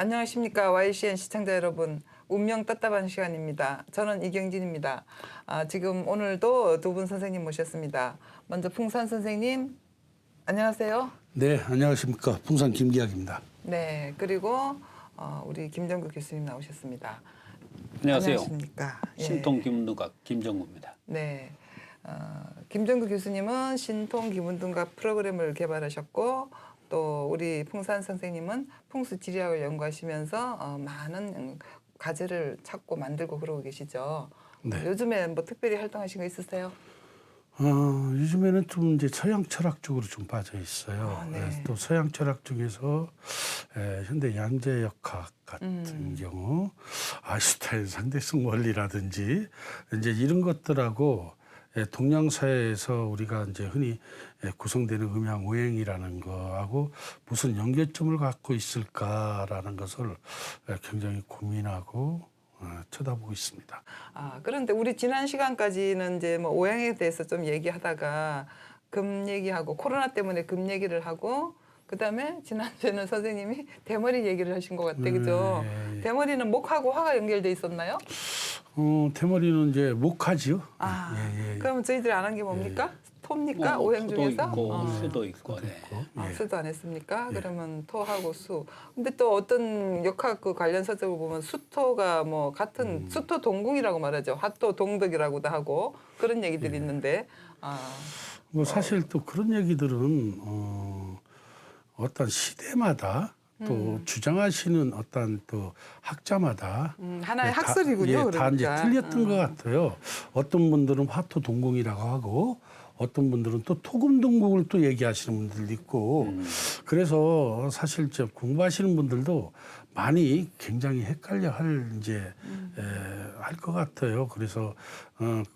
안녕하십니까. YCN 시청자 여러분. 운명 답답한 시간입니다. 저는 이경진입니다. 지금 오늘도 두 분 선생님 모셨습니다. 먼저 풍산 선생님, 안녕하세요. 네, 안녕하십니까. 풍산 김기학입니다. 네, 그리고 우리 김정구 교수님 나오셨습니다. 안녕하세요. 안녕하십니까. 신통 김문두각 김정구입니다. 네, 김정구 교수님은 신통 김문둔각 프로그램을 개발하셨고 또 우리 풍산 선생님은 풍수지리학을 연구하시면서 많은 과제를 찾고 만들고 그러고 계시죠. 네. 요즘에 뭐 특별히 활동하신 거 있으세요? 요즘에는 좀 이제 서양 철학 쪽으로 좀 빠져 있어요. 네. 또 서양 철학 중에서 현대 양자역학 같은 경우 아인슈타인 상대성 원리라든지 이제 이런 것들하고 동양 사회에서 우리가 이제 흔히 구성되는 음양 오행이라는 거하고 무슨 연결점을 갖고 있을까라는 것을 굉장히 고민하고 쳐다보고 있습니다. 그런데 우리 지난 시간까지는 이제 뭐 오행에 대해서 좀 얘기하다가 금 얘기하고 코로나 때문에 금 얘기를 하고 그다음에 지난주에는 선생님이 대머리 얘기를 하신 것 같아, 그죠? 예. 대머리는 목하고 화가 연결돼 있었나요? 대머리는 이제 목하지요. 그러면 저희들이 안 한 게 뭡니까? 토입니까? 오행 토도 중에서? 있고 수도 있고. 네. 수도 안 했습니까? 그러면 토하고 수. 근데 또 어떤 역학 그 관련 서적을 보면 수토가 뭐 같은 수토 동궁이라고 말하죠. 화토 동덕이라고도 하고 그런 얘기들이 있는데. 뭐 사실 또 그런 얘기들은 어떤 시대마다 또 주장하시는 어떤 또 학자마다 하나의 학설이군요. 다 이제 그러니까. 틀렸던 것 같아요. 어떤 분들은 화토 동궁이라고 하고 어떤 분들은 또 토금 동궁을 또 얘기하시는 분들도 있고 그래서 사실 저 공부하시는 분들도 많이 굉장히 헷갈려 할 이제 할 것 같아요. 그래서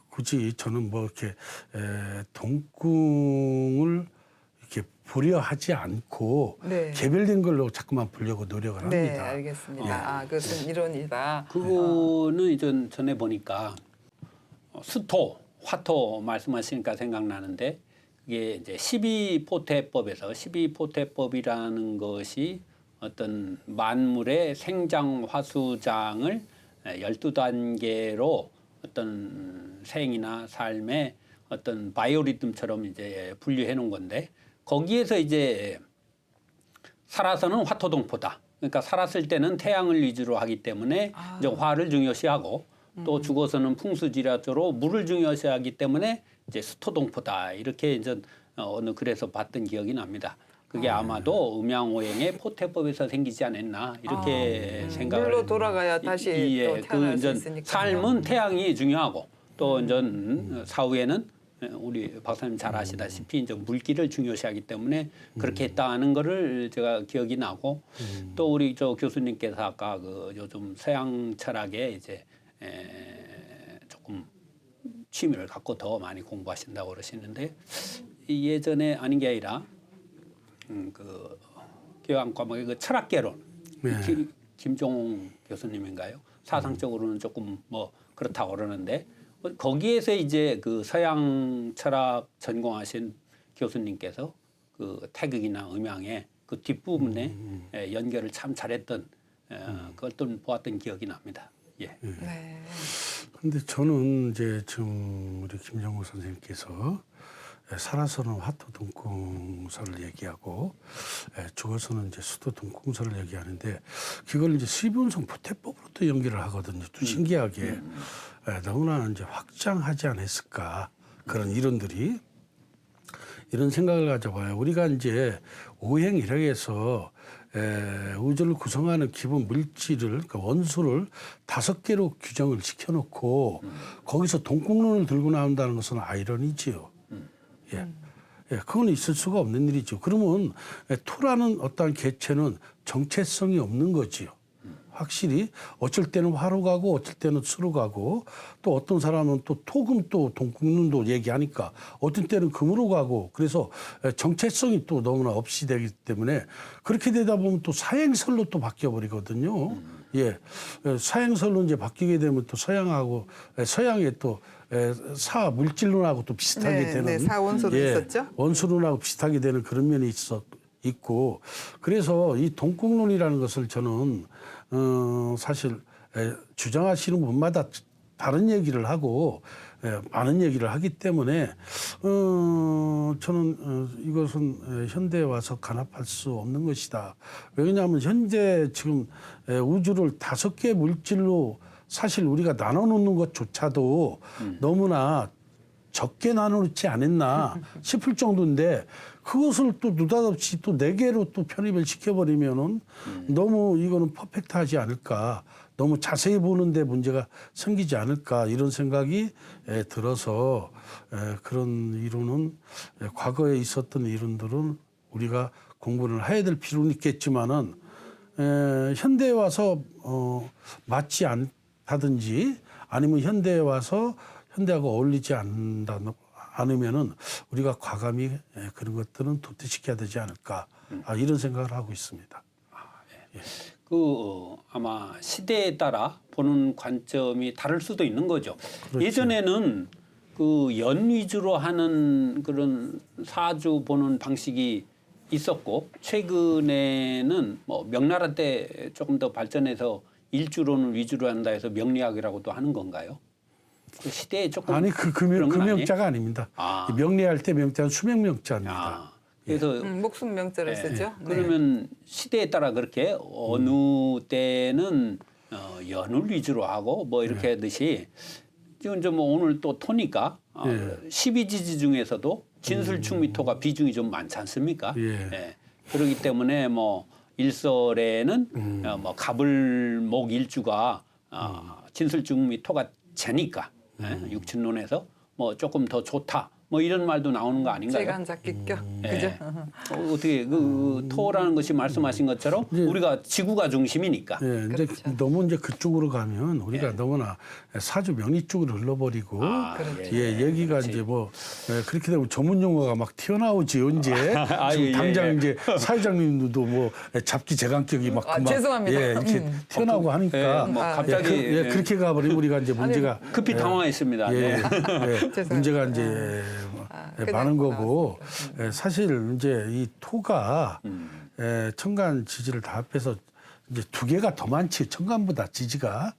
굳이 저는 뭐 이렇게 동궁을 이렇게 부려하지 않고 네. 개별된 걸로 자꾸만 보려고 노력을 합니다. 네, 알겠습니다. 그것은 이론이다. 그거는 이전 전에 보니까 수토, 화토 말씀하시니까 생각나는데 그게 이제 12포태법에서 12포태법이라는 것이 어떤 만물의 생장 화수장을 12단계로 어떤 생이나 삶의 어떤 바이오리듬처럼 이제 분류해 놓은 건데 거기에서 이제 살아서는 화토동포다. 그러니까 살았을 때는 태양을 위주로 하기 때문에 이제 화를 중요시하고 또 죽어서는 풍수지리학적으로 물을 중요시하기 때문에 이제 수토동포다. 이렇게 이제 어느 글에서 봤던 기억이 납니다. 그게 아마도 음양오행의 포태법에서 생기지 않았나 이렇게 생각을. 물로 돌아가야 다시 또 태어날 수 있으니까. 삶은 태양이 중요하고 또 이제 사후에는 우리 박사님 잘 아시다시피 이제 물기를 중요시하기 때문에 그렇게 했다는 거를 제가 기억이 나고 또 우리 저 교수님께서 아까 그 요즘 서양 철학에 이제 조금 취미를 갖고 더 많이 공부하신다고 그러시는데 예전에 아닌 게 아니라 그 교양 과목의 그 철학개론 김종웅 교수님인가요? 사상적으로는 조금 뭐 그렇다고 그러는데 거기에서 이제 그 서양 철학 전공하신 교수님께서 그 태극이나 음양의 그 뒷부분에 연결을 참 잘했던 그걸 또 보았던 기억이 납니다. 예. 네. 근데 저는 이제 지금 우리 김정우 선생님께서 살아서는 화토 동궁서를 얘기하고 죽어서는 이제 수도 동궁서를 얘기하는데 그걸 이제 수입운송 포태법으로 또 연결을 하거든요. 또 신기하게 너무나 이제 확장하지 않았을까 그런 이론들이 이런 생각을 가져봐요. 우리가 이제 오행이라고 해서 우주를 구성하는 기본 물질을 그러니까 원소를 5개로 규정을 시켜놓고 거기서 동궁론을 들고 나온다는 것은 아이러니지요. 그건 있을 수가 없는 일이죠. 그러면 토라는 어떠한 개체는 정체성이 없는 거지요. 확실히 어쩔 때는 화로 가고 어쩔 때는 수로 가고 또 어떤 사람은 또 토금 또 동궁론도 얘기하니까 어떤 때는 금으로 가고 그래서 정체성이 또 너무나 없이 되기 때문에 그렇게 되다 보면 또 사행설로 또 바뀌어 버리거든요. 사행설로 이제 바뀌게 되면 또 서양하고 서양의 또 사 물질론하고 또 비슷하게 되는 사원소로 있었죠. 원소론하고 비슷하게 되는 그런 면이 있고 그래서 이 동국론이라는 것을 저는 사실 주장하시는 분마다 다른 얘기를 하고 많은 얘기를 하기 때문에 저는 이것은 현대에 와서 간합할 수 없는 것이다. 왜냐하면 현재 지금 우주를 5개 물질로 사실 우리가 나눠놓는 것조차도 너무나 적게 나눠놓지 않았나 싶을 정도인데 그것을 또 느닷없이 또 4개로 또 편입을 시켜버리면은 너무 이거는 퍼펙트하지 않을까. 너무 자세히 보는데 문제가 생기지 않을까 이런 생각이 들어서 그런 이론은 과거에 있었던 이론들은 우리가 공부를 해야 될 필요는 있겠지만은 현대에 와서 맞지 않다든지 아니면 현대에 와서 현대하고 어울리지 않으면은 우리가 과감히 그런 것들은 도태시켜야 되지 않을까 이런 생각을 하고 있습니다. 예. 아마 시대에 따라 보는 관점이 다를 수도 있는 거죠. 그렇죠. 예전에는 그 연 위주로 하는 그런 사주 보는 방식이 있었고 최근에는 뭐 명나라 때 조금 더 발전해서 일주론을 위주로 한다 해서 명리학이라고도 하는 건가요? 그 시대에 조금 아니 그 명자가 아닙니다. 아. 명리할 때 명자는 수명 명자입니다. 그래서 목숨 명자를 쓰죠. 네. 그러면 시대에 따라 그렇게 어느 때는 연을 위주로 하고 뭐 이렇게 하듯이 지금 좀 오늘 또 토니까 12지지 중에서도 진술충 미토가 비중이 좀 많지 않습니까? 예. 그렇기 때문에 뭐 일설에는 뭐 갑을목 일주가 진술충 미토가 재니까 육친론에서 뭐 조금 더 좋다. 뭐 이런 말도 나오는 거 아닌가요? 제가 한 작기껴. 그죠? 어떻게 그 토라는 것이 말씀하신 것처럼 우리가 지구가 중심이니까. 예, 이제 너무 이제 그쪽으로 가면 우리가 너무나 사주 명리 쪽으로 흘러버리고 얘기가 이제 뭐 그렇게 되면 전문 용어가 막 튀어나오지 언제 지금 당장 이제 사회자님들도 뭐 잡기 재간격이 막 죄송합니다. 이렇게 튀어나오고 하니까 뭐 갑자기 그렇게 가버리면 우리가 이제 문제가 급히 당황했습니다. 문제가 이제 많은 거고 사실 이제 이 토가 천간 지지를 다 합해서 이제 2개가 더 많지 천간보다 지지가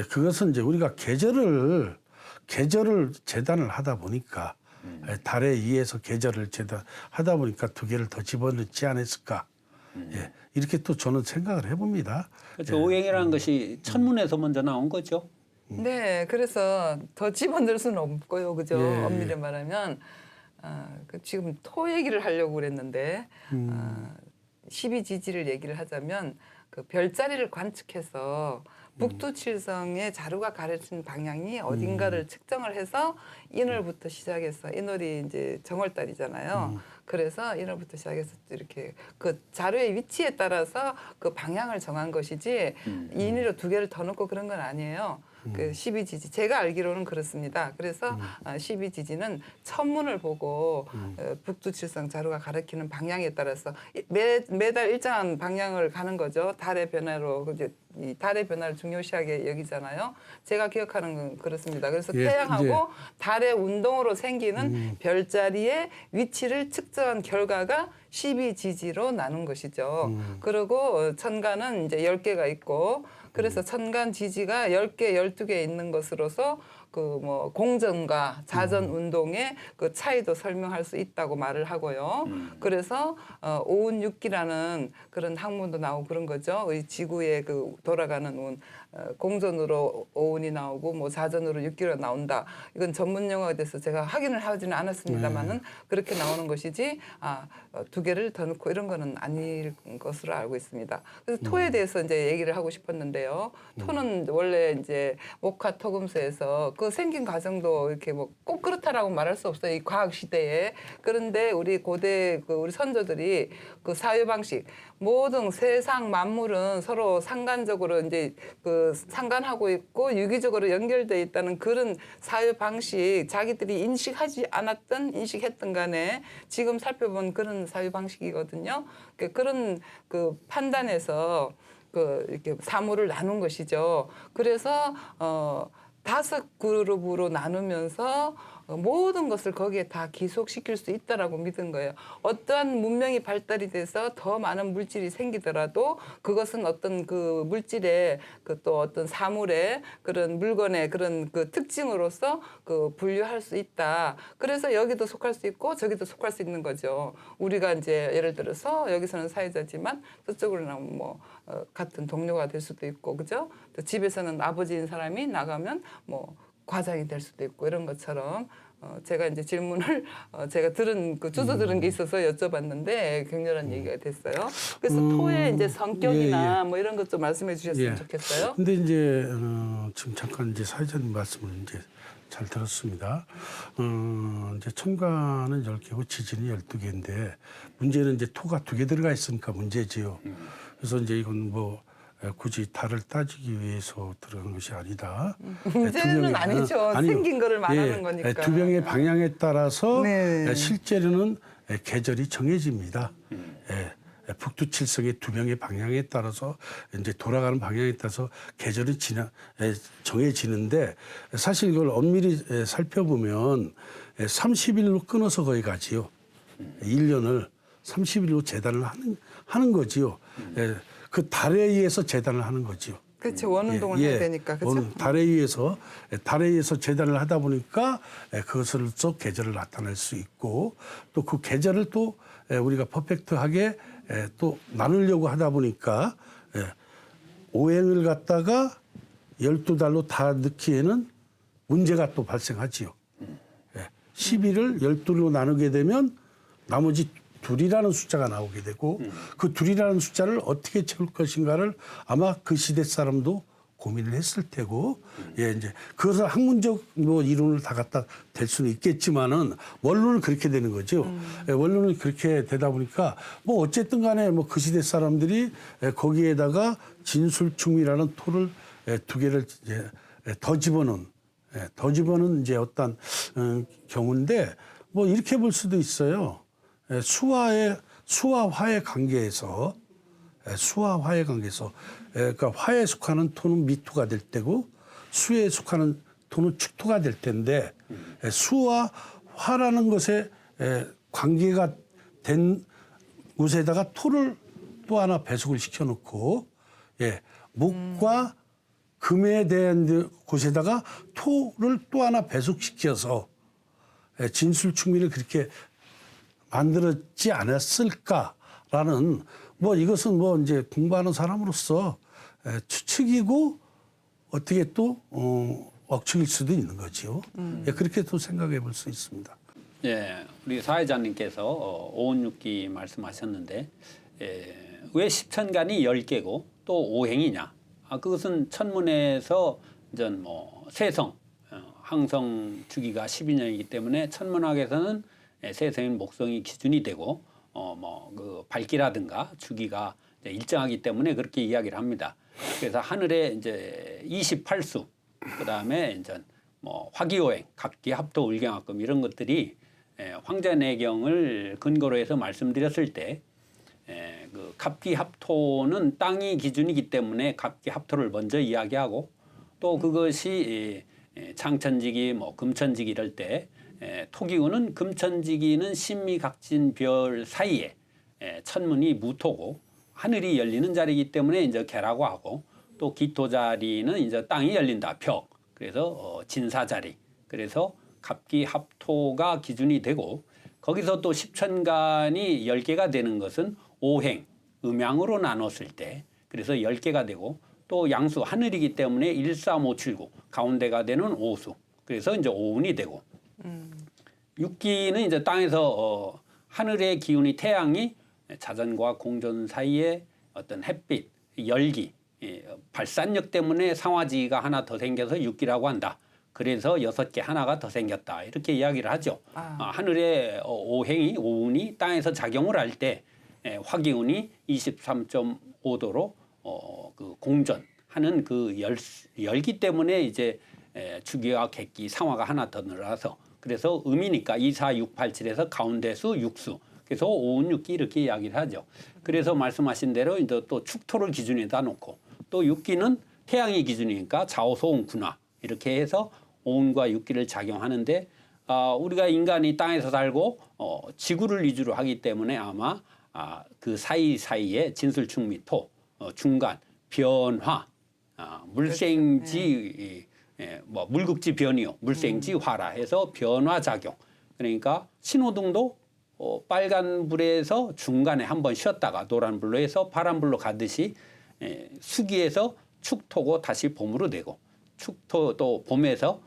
그것은 이제 우리가 계절을 재단을 하다 보니까 달에 의해서 계절을 재단하다 보니까 2개를 더 집어넣지 않았을까 이렇게 또 저는 생각을 해봅니다. 그렇죠. 오행이라는 것이 천문에서 먼저 나온 거죠. 네, 그래서 더 집어넣을 수는 없고요, 그죠? 엄밀히 말하면 지금 토 얘기를 하려고 그랬는데 12지지를 얘기를 하자면 그 별자리를 관측해서 북두칠성의 자루가 가르치는 방향이 어딘가를 측정을 해서 인월부터 시작해서 인월이 이제 정월달이잖아요. 그래서 인월부터 시작해서 이렇게 그 자루의 위치에 따라서 그 방향을 정한 것이지 인위로 2개를 더 넣고 그런 건 아니에요. 그 12지지 제가 알기로는 그렇습니다. 그래서 12지지는 천문을 보고 북두칠성 자루가 가리키는 방향에 따라서 매달 일정한 방향을 가는 거죠. 달의 변화로 이제 이 달의 변화를 중요시하게 여기잖아요. 제가 기억하는 건 그렇습니다. 그래서 태양하고 달의 운동으로 생기는 별자리의 위치를 측정한 결과가 12지지로 나눈 것이죠. 그리고 천간은 이제 10개가 있고 그래서 천간 지지가 10개, 12개 있는 것으로서 그 뭐 공전과 자전 운동의 그 차이도 설명할 수 있다고 말을 하고요. 그래서 오운육기라는 그런 학문도 나오고 그런 거죠. 이 지구의 그 돌아가는 운, 공전으로 오운이 나오고 뭐 자전으로 육기로 나온다. 이건 전문 용어가 돼서 제가 확인을 하지는 않았습니다만은 그렇게 나오는 것이지 2개를 더 넣고 이런 거는 아닐 것으로 알고 있습니다. 그래서 토에 대해서 이제 얘기를 하고 싶었는데요. 토는 원래 이제 목화토금수에서 그 생긴 과정도 이렇게 뭐 꼭 그렇다라고 말할 수 없어요. 이 과학 시대에. 그런데 우리 고대 우리 선조들이 그 사유 방식 모든 세상 만물은 서로 상관적으로 이제 그 상관하고 있고 유기적으로 연결돼 있다는 그런 사유 방식 자기들이 인식하지 않았던 인식했던 간에 지금 살펴본 그런 사유 방식이거든요. 그런 그 판단에서 그 이렇게 사물을 나눈 것이죠. 그래서 5 그룹으로 나누면서 모든 것을 거기에 다 기속시킬 수 있다라고 믿은 거예요. 어떠한 문명이 발달이 돼서 더 많은 물질이 생기더라도 그것은 어떤 그 물질의 그 또 어떤 사물의 그런 물건의 그런 그 특징으로서 그 분류할 수 있다. 그래서 여기도 속할 수 있고 저기도 속할 수 있는 거죠. 우리가 이제 예를 들어서 여기서는 사회자지만 저쪽으로는 뭐 같은 동료가 될 수도 있고, 그죠? 또 집에서는 아버지인 사람이 나가면 뭐 과장이 될 수도 있고 이런 것처럼 제가 이제 질문을 제가 들은 그 주워 들은 게 있어서 여쭤봤는데 격렬한 얘기가 됐어요. 그래서 토의 이제 성격이나 뭐 이런 것 좀 말씀해 주셨으면 좋겠어요. 근데 이제 지금 잠깐 이제 사회자님 말씀을 이제 잘 들었습니다. 이제 천간은 10개고 지진이 12개인데 문제는 이제 토가 2개 들어가 있으니까 문제지요. 그래서 이제 이건 뭐 굳이 달을 따지기 위해서 들어간 것이 아니다. 문제는 아니죠. 아니요. 생긴 거를 말하는 거니까. 두 병의 방향에 따라서 네. 실제로는 계절이 정해집니다. 북두칠성의 두 병의 방향에 따라서 이제 돌아가는 방향에 따라서 계절이 정해지는데 사실 이걸 엄밀히 살펴보면 30일로 끊어서 거기 가지요. 1년을 30일로 재단을 하는 거지요. 그 달에 의해서 재단을 하는 거지요. 그렇죠. 원운동을 해야 되니까. 그렇죠. 달에 의해서 재단을 하다 보니까 그것으로서 계절을 나타낼 수 있고 또 그 계절을 또 우리가 퍼펙트하게 또 나누려고 하다 보니까 오행을 갖다가 12달로 다 넣기에는 문제가 또 발생하지요. 12를 12로 나누게 되면 나머지 둘이라는 숫자가 나오게 되고 그 둘이라는 숫자를 어떻게 채울 것인가를 아마 그 시대 사람도 고민을 했을 테고 이제 그것을 학문적 뭐 이론을 다 갖다 댈 수는 있겠지만은 원론은 그렇게 되는 거죠. 원론은 그렇게 되다 보니까 뭐 어쨌든 간에 뭐 그 시대 사람들이 거기에다가 진술충이라는 토를 2개를 이제 더 집어넣은 이제 어떤 경우인데 뭐 이렇게 볼 수도 있어요. 수와 화의 관계에서 그러니까 화에 속하는 토는 미토가 될 때고 수에 속하는 토는 축토가 될 텐데 수와 화라는 것에 관계가 된 곳에다가 토를 또 하나 배속을 시켜놓고 목과 금에 대한 곳에다가 토를 또 하나 배속시켜서 진술충미를 그렇게 만들었지 않았을까라는 뭐 이것은 뭐 이제 공부하는 사람으로서 추측이고 어떻게 또 억측일 수도 있는 거죠. 그렇게 또 생각해 볼 수 있습니다. 예, 우리 사회자님께서 오운육기 말씀하셨는데 왜 십천간이 10개고 또 오행이냐? 그것은 천문에서 이제 뭐 세성, 항성 주기가 12년이기 때문에 천문학에서는 세성인 목성이 기준이 되고 뭐 그 밝기라든가 주기가 일정하기 때문에 그렇게 이야기를 합니다. 그래서 하늘에 이제 28수 그다음에 이제 뭐 화기오행, 갑기합토, 울경합금 이런 것들이 황제내경을 근거로 해서 말씀드렸을 때 그 갑기합토는 땅이 기준이기 때문에 갑기합토를 먼저 이야기하고 또 그것이 창천지기, 뭐 금천지기 이럴 때 토기운은 금천지기는 신미각진 별 사이에 천문이 무토고 하늘이 열리는 자리이기 때문에 이제 개라고 하고 또 기토 자리는 이제 땅이 열린다 벽 그래서 진사 자리 그래서 갑기합토가 기준이 되고 거기서 또 십천간이 10개가 되는 것은 오행 음양으로 나눴을 때 그래서 10개가 되고 또 양수 하늘이기 때문에 1, 3, 5, 7, 9 가운데가 되는 오수 그래서 이제 오운이 되고 육기는 이제 땅에서 하늘의 기운이 태양이 자전과 공전 사이에 어떤 햇빛, 열기, 발산력 때문에 상화지가 하나 더 생겨서 육기라고 한다. 그래서 6개 하나가 더 생겼다. 이렇게 이야기를 하죠. 하늘의 오행이 오운이 땅에서 작용을 할 때 화기운이 23.5도로 그 공전하는 그 열기 때문에 이제 주기와 객기, 상화가 하나 더 늘어나서 그래서 음이니까 2, 4, 6, 8, 7에서 가운데수 6수. 그래서 오운 육기 이렇게 이야기를 하죠. 그래서 말씀하신 대로 이제 또 축토를 기준에다 놓고 또 육기는 태양이 기준이니까 좌우소운 군화 이렇게 해서 오운과 육기를 작용하는데 우리가 인간이 땅에서 살고 지구를 위주로 하기 때문에 아마 그 사이사이에 진술충미 토 중간 변화 물생지 뭐 물극지 변이요 물생지 화라 해서 변화 작용 그러니까 신호등도 빨간불에서 중간에 한번 쉬었다가 노란불로 해서 파란불로 가듯이 수기에서 축토고 다시 봄으로 되고 축토도 봄에서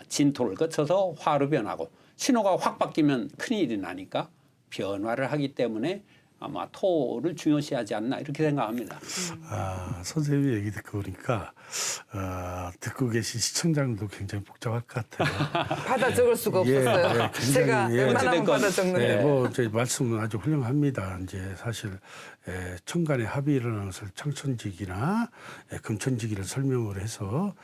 진토를 거쳐서 화로 변하고 신호가 확 바뀌면 큰일이 나니까 변화를 하기 때문에 아마 토를 중요시하지 않나 이렇게 생각합니다. 선생님 얘기 듣고 보니까 듣고 계신 시청자들도 굉장히 복잡할 것 같아요. 받아 적을 수가 없었어요. 굉장히, 제가 웬만하면 어찌됐건, 받아 적는데. 뭐 저희 말씀은 아주 훌륭합니다. 이제 사실 천간의 합이 일어나는 것을 청천지기나 금천지기를 설명을 해서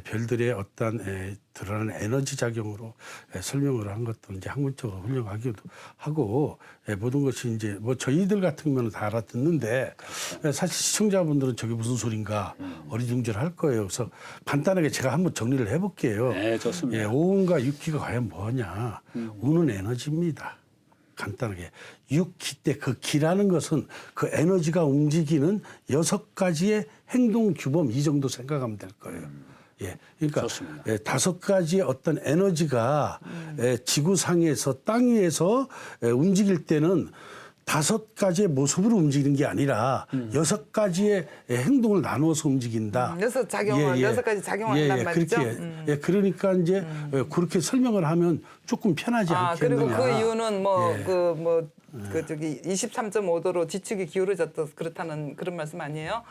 별들의 어떤 드러나는 에너지 작용으로 설명을 한 것도 이제 학문적으로 훌륭하기도 하고 모든 것이 이제 뭐 저희들 같은 경우는 다 알아듣는데 사실 시청자분들은 저게 무슨 소린가 어리둥절할 거예요. 그래서 간단하게 제가 한번 정리를 해볼게요. 네, 좋습니다. 오운과 육기가 과연 뭐냐? 우는 에너지입니다. 간단하게 육기 때 그 기라는 것은 그 에너지가 움직이는 6가지의 행동 규범 이 정도 생각하면 될 거예요. 그러니까 좋습니다. 5가지의 어떤 에너지가 지구상에서 땅 위에서 움직일 때는 5가지의 모습으로 움직이는 게 아니라 6가지의 행동을 나누어서 움직인다. 6가지 작용을 한단 말이죠. 그렇게 그러니까 이제 그렇게 설명을 하면 조금 편하지 않겠느냐. 그리고 그 이유는 저기 23.5도로 지축이 기울어졌다 그렇다는 그런 말씀 아니에요?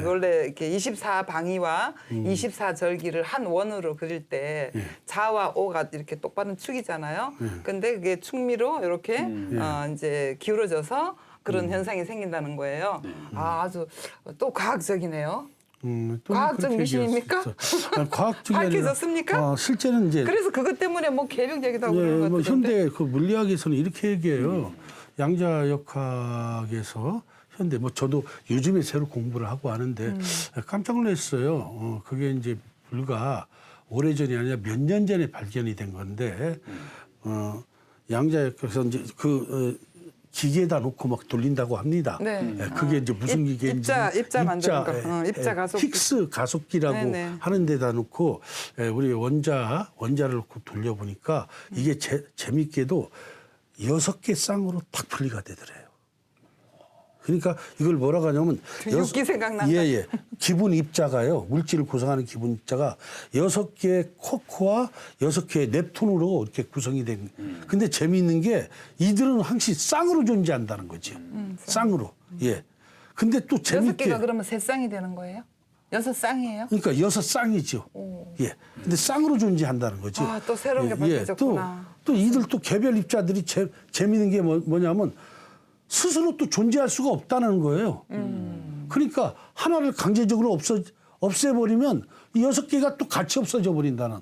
원래 이렇게 24방위와 24절기를 한 원으로 그릴 때 자와 오가 이렇게 똑바른 축이잖아요. 근데 그게 축미로 이렇게 이제 기울어져서 그런 현상이 생긴다는 거예요. 아주 또 과학적이네요. 과학적 미신입니까? 과학적이 밝혀졌습니까? 실제는 이제 그래서 그것 때문에 뭐 개벽 얘기도 하고 그런 것 뭐 같은데. 현대 그 물리학에서는 이렇게 얘기해요. 양자역학에서 현대 뭐 저도 요즘에 새로 공부를 하고 하는데 깜짝 놀랐어요. 그게 이제 불과 오래전이 아니라 몇 년 전에 발견이 된 건데 양자역학에서 이제 기계에다 놓고 막 돌린다고 합니다. 그게 이제 무슨 기계인지 입자 만드는 거. 입자 가속기. 힉스 가속기라고 하는 데다 놓고 우리 원자를 놓고 돌려보니까 이게 재밌게도 6개 쌍으로 탁 분리가 되더래요. 그러니까 이걸 뭐라고 하냐면 육기 생각난다. 기본 입자가요. 물질을 구성하는 기본 입자가 6개의 쿼크와 6개의 넵튠으로 이렇게 구성이 된. 근데 재미있는 게 이들은 항상 쌍으로 존재한다는 거죠. 쌍으로. 근데 또 재밌게 6개가 그러면 3쌍이 되는 거예요? 6쌍이에요? 그러니까 6쌍이죠. 근데 쌍으로 존재한다는 거죠. 또 새로운 게 밝혀졌구나. 또 이들 또 개별 입자들이 재미있는 게 뭐냐면 스스로 또 존재할 수가 없다는 거예요. 그러니까 하나를 강제적으로 없애버리면 이 6개가 또 같이 없어져 버린다는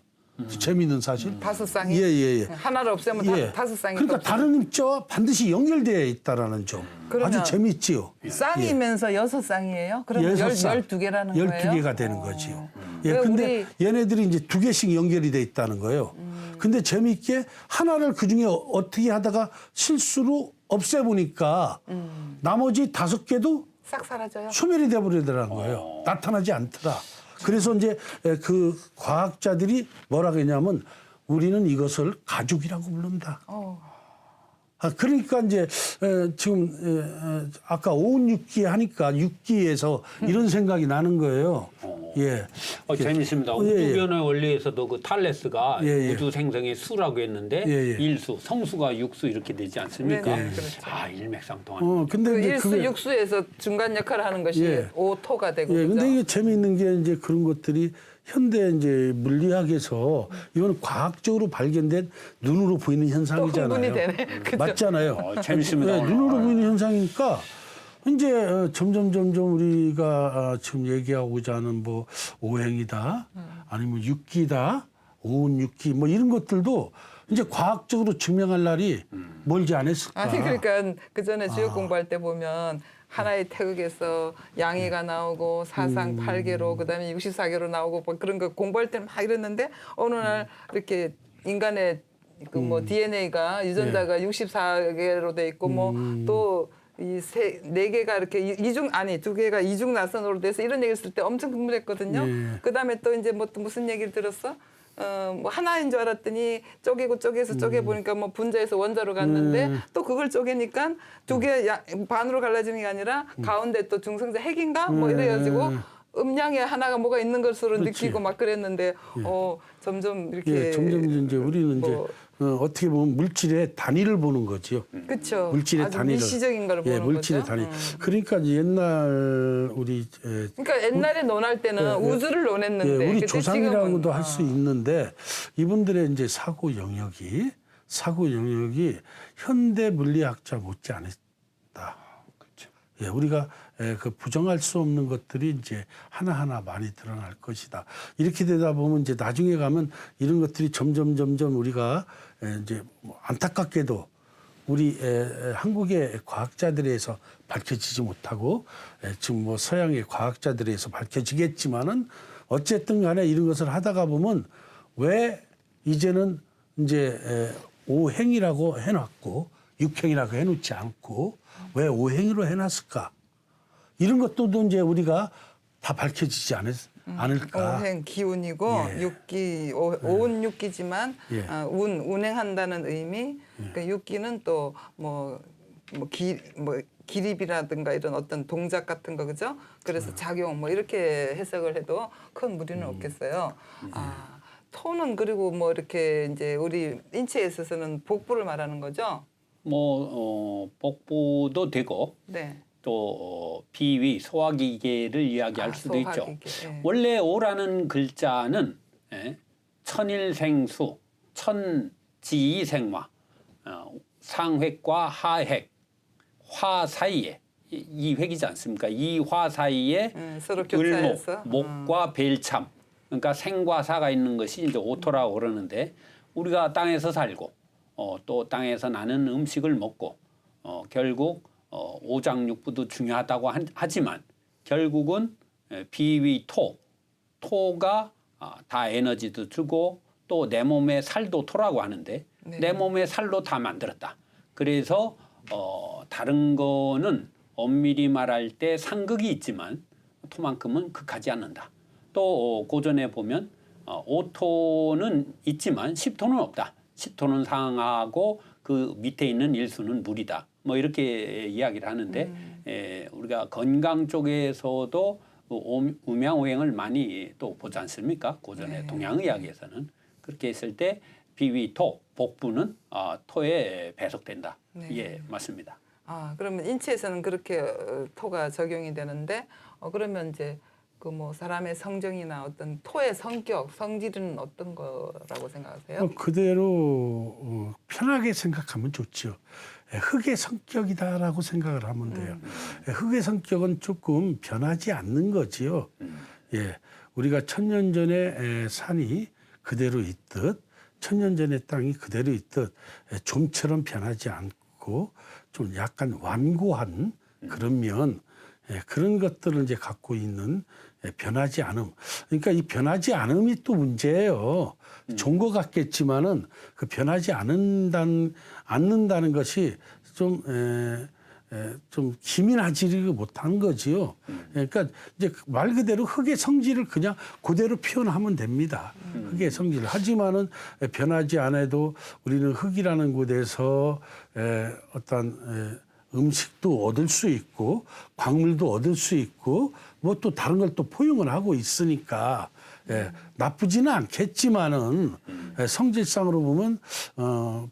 재미있는 사실. 5쌍이? 하나를 없애면 5쌍이. 그러니까 다른 입자와 반드시 연결되어 있다는 점. 아주 재미있지요. 쌍이면서 6쌍이에요? 그러면 12개라는 거예요? 12개가 되는 거지요. 근데 얘네들이 이제 2개씩 연결이 돼 있다는 거예요. 근데 재미있게 하나를 그중에 어떻게 하다가 실수로 없애보니까 나머지 5개도 싹 사라져요? 소멸이 돼버리더라는 거예요. 나타나지 않더라. 그래서 이제 그 과학자들이 뭐라고 했냐면 우리는 이것을 가죽이라고 부른다. 그러니까 이제 지금 아까 오운육기 하니까 육기에서 이런 생각이 나는 거예요. 재밌습니다. 우주변의 원리에서도 그 탈레스가 우주 생성의 수라고 했는데 일수, 성수가 육수 이렇게 되지 않습니까? 일맥상통하는. 근데 그 이제 일수, 육수에서 중간 역할을 하는 것이 오토가 되고. 근데 이게 재미있는 게 이제 그런 것들이 현대 이제 물리학에서 이거는 과학적으로 발견된 눈으로 보이는 현상이잖아요. 또 흥분이 되네. 맞잖아요. 재밌습니다. 눈으로 보이는 현상이니까 이제 점점 우리가 지금 얘기하고자 하는 뭐 오행이다, 아니면 육기다, 오운육기 뭐 이런 것들도 이제 과학적으로 증명할 날이 멀지 않았을까. 그러니까 그 전에 주역 공부할 때 보면 하나의 태극에서 양해가 나오고 사상 8개로 그다음에 64개로 나오고 뭐 그런 거 공부할 때는 막 이랬는데 어느 날 이렇게 인간의 그 뭐 DNA가 유전자가 64개로 돼 있고 뭐 또 이 네 개가 이렇게 두 개가 이중 나선으로 돼서 이런 얘기를 쓸 때 엄청 흥분했거든요. 예. 그다음에 또 이제 뭐 또 무슨 얘기를 들었어? 뭐 하나인 줄 알았더니 쪼개고 쪼개서 쪼개 보니까 뭐 분자에서 원자로 갔는데 또 그걸 쪼개니까 두 개 반으로 갈라지는 게 아니라 가운데 또 중성자 핵인가 뭐 이래가지고 음량에 하나가 뭐가 있는 것으로 그렇지. 느끼고 막 그랬는데 점점 이렇게 예, 점점 이제 우리는 뭐, 이제 어떻게 보면 물질의 단위를 보는 거죠. 그렇죠. 물질의 아주 단위를. 미시적인 걸 예, 보는 물질의 거죠. 단위. 그러니까 이제 옛날 우리 그러니까 옛날에 논할 때는 우주를 논했는데 예, 우리 그때 조상이라고도 지금은, 할 수 있는데 이분들의 이제 사고 영역이 현대 물리학자 못지 않았다. 그렇죠. 예, 우리가 그 부정할 수 없는 것들이 이제 하나하나 많이 드러날 것이다. 이렇게 되다 보면 이제 나중에 가면 이런 것들이 점점 우리가 이제 뭐 안타깝게도 우리 한국의 과학자들에서 밝혀지지 못하고 지금 뭐 서양의 과학자들에서 밝혀지겠지만은 어쨌든 간에 이런 것을 하다가 보면 왜 이제는 이제 오행이라고 해놨고 육행이라고 해놓지 않고 왜 오행으로 해놨을까? 이런 것도 이제 우리가 다 밝혀지지 않을까. 오행 기운이고 예. 육기 오운 육기지만 예. 운행한다는 의미. 그 육기는 또 뭐 기립이라든가 이런 어떤 동작 같은 거 그죠? 그래서 작용 뭐 이렇게 해석을 해도 큰 무리는 없겠어요. 토는 그리고 뭐 이렇게 이제 우리 인체에 있어서는 복부를 말하는 거죠. 복부도 되고 네. 또 비위 소화기계를 이야기할 수도 있죠. 소화기계, 예. 원래 오라는 글자는 천일생수, 천지생화, 상획과 하획, 화 사이에 이 획이지 않습니까? 이 화 사이에 서로 을목, 교차해서 목과 벨참, 그러니까 생과 사가 있는 것이 이제 오토라고 그러는데 우리가 땅에서 살고 또 땅에서 나는 음식을 먹고 결국 오장육부도 중요하다고 하지만 결국은 비위 토가 다 에너지도 주고 또 내 몸의 살도 토라고 하는데 네. 내 몸의 살로 다 만들었다. 그래서 다른 거는 엄밀히 말할 때 상극이 있지만 토만큼은 극하지 않는다. 또 고전에 보면 오토는 있지만 10토는 없다. 10토는 상하고 그 밑에 있는 1수는 물이다. 뭐 이렇게 이야기를 하는데 우리가 건강 쪽에서도 음양오행을 많이 또 보지 않습니까? 고전의 네. 동양의학에서는 그렇게 했을 때 비위토, 복부는 토에 배속된다. 네. 예, 맞습니다. 그러면 인체에서는 그렇게 토가 적용이 되는데 그러면 이제 그 뭐 사람의 성정이나 어떤 토의 성격, 성질은 어떤 거라고 생각하세요? 그대로 편하게 생각하면 좋죠. 흙의 성격이다라고 생각을 하면 돼요. 흙의 성격은 조금 변하지 않는 거지요. 예, 우리가 1000년 전에 산이 그대로 있듯, 1000년 전의 땅이 그대로 있듯 좀처럼 변하지 않고 좀 약간 완고한 그런 면, 그런 것들을 이제 갖고 있는 변하지 않음. 그러니까 이 변하지 않음이 또 문제예요. 좋은 것 같겠지만은 그 변하지 않는다는 것이 좀 기민하지 못한 거지요. 그러니까 이제 말 그대로 흙의 성질을 그냥 그대로 표현하면 됩니다. 흙의 성질. 하지만은 변하지 않아도 우리는 흙이라는 곳에서 어떤 음식도 얻을 수 있고 광물도 얻을 수 있고 뭐 또 다른 걸 또 포용을 하고 있으니까 나쁘지는 않겠지만은 성질상으로 보면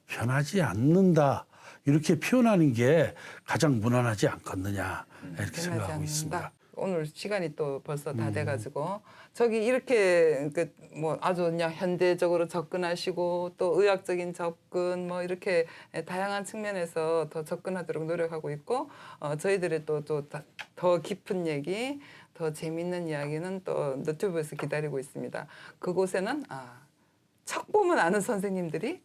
변하지 않는다 이렇게 표현하는 게 가장 무난하지 않겠느냐 이렇게 생각하고 있습니다. 오늘 시간이 또 벌써 다 돼가지고 저기 이렇게 그 뭐 아주 그냥 현대적으로 접근하시고 또 의학적인 접근 뭐 이렇게 다양한 측면에서 더 접근하도록 노력하고 있고 저희들의 또 더 깊은 얘기, 더 재밌는 이야기는 또 너튜브에서 기다리고 있습니다. 그곳에는 척 보면 아는 선생님들이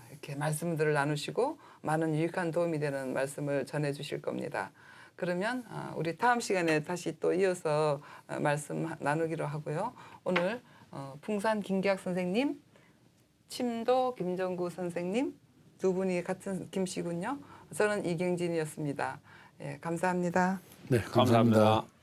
이렇게 말씀들을 나누시고 많은 유익한 도움이 되는 말씀을 전해주실 겁니다. 그러면 우리 다음 시간에 다시 또 이어서 말씀 나누기로 하고요. 오늘 풍산 김기학 선생님 침도 김정구 선생님 두 분이 같은 김씨군요. 저는 이경진이었습니다. 예, 감사합니다. 네, 감사합니다. 감사합니다.